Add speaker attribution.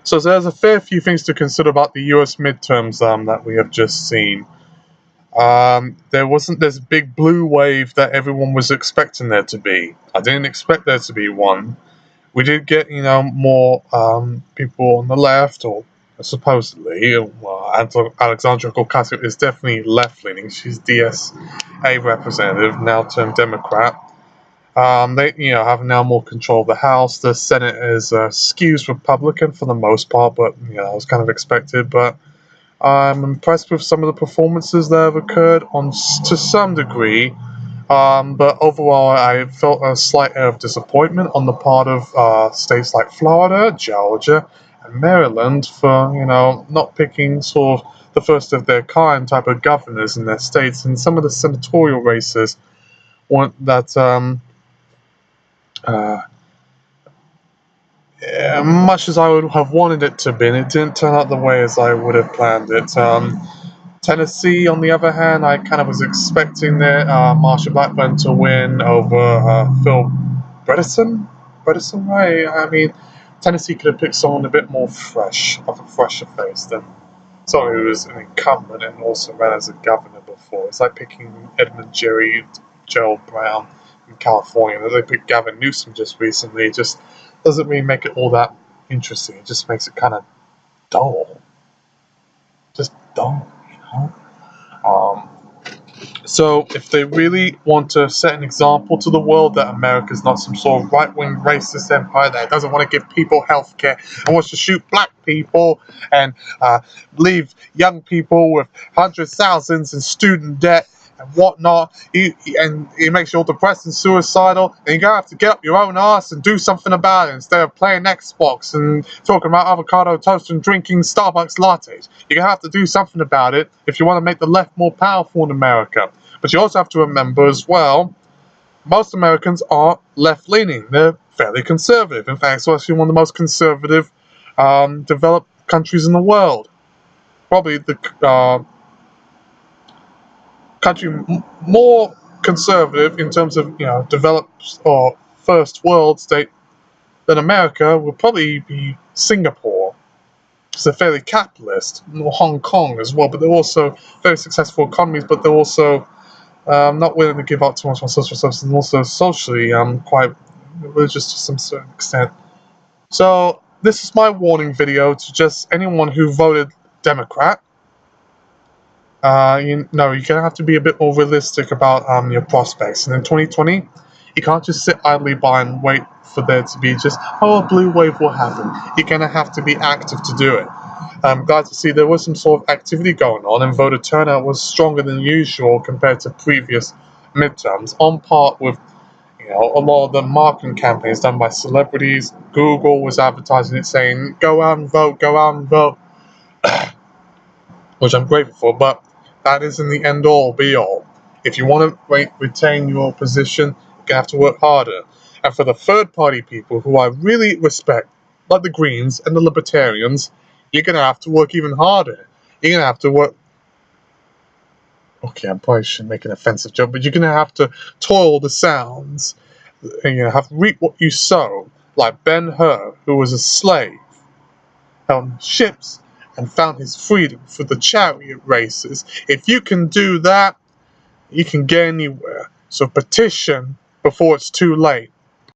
Speaker 1: So there's a fair few things to consider about the US midterms that we have just seen. There wasn't this big blue wave that everyone was expecting there to be. I didn't expect there to be one. We did get, more people on the left, or supposedly. Well, Alexandra Ocasio is definitely left-leaning. She's DSA representative, now turned Democrat. They, have now more control of the House. The Senate is skews Republican for the most part, but that was kind of expected. But I'm impressed with some of the performances that have occurred to some degree. But overall, I felt a slight air of disappointment on the part of states like Florida, Georgia, and Maryland for not picking sort of the first of their kind type of governors in their states, and some of the senatorial races weren't that uh, much as I would have wanted it to be. It didn't turn out the way as I would have planned it. Tennessee, on the other hand, I kind of was expecting that Marsha Blackburn to win over Phil Bredesen. Bredesen, right? I mean, Tennessee could have picked someone a bit more fresh, of a fresher face than someone who was an incumbent and also ran as a governor before. It's like picking Edmund Gerald Brown in California. They picked Gavin Newsom just recently. It just doesn't really make it all that interesting. It just makes it kind of dull. Just dull. So if they really want to set an example to the world that America is not some sort of right-wing racist empire that doesn't want to give people health care and wants to shoot black people and leave young people with hundreds of thousands in student debt and whatnot, and it makes you all depressed and suicidal, and you're going to have to get up your own ass and do something about it instead of playing Xbox and talking about avocado toast and drinking Starbucks lattes. You're going to have to do something about it if you want to make the left more powerful in America. But you also have to remember as well, most Americans are left-leaning. They're fairly conservative. In fact, it's actually one of the most conservative developed countries in the world. Probably the country more conservative in terms of developed or first world state than America would probably be Singapore, because they're fairly capitalist, or Hong Kong as well, but they're also very successful economies, but they're also not willing to give up too much on social services, and also socially quite religious to some certain extent. So this is my warning video to just anyone who voted Democrat. You're going to have to be a bit more realistic about your prospects. And in 2020, you can't just sit idly by and wait for there to be just, a blue wave will happen. You're going to have to be active to do it. I'm glad to see there was some sort of activity going on, and voter turnout was stronger than usual compared to previous midterms, on par with a lot of the marketing campaigns done by celebrities. Google was advertising it, saying, go out and vote, which I'm grateful for, but that isn't the end-all, be-all. If you want to retain your position, you're going to have to work harder. And for the third-party people who I really respect, like the Greens and the Libertarians, you're going to have to work even harder. You're going to have to work... Okay, I probably shouldn't make an offensive joke, but you're going to have to toil the sounds. And you have to reap what you sow, like Ben-Hur, who was a slave, on ships, and found his freedom through the chariot races. If you can do that, you can get anywhere. So petition before it's too late.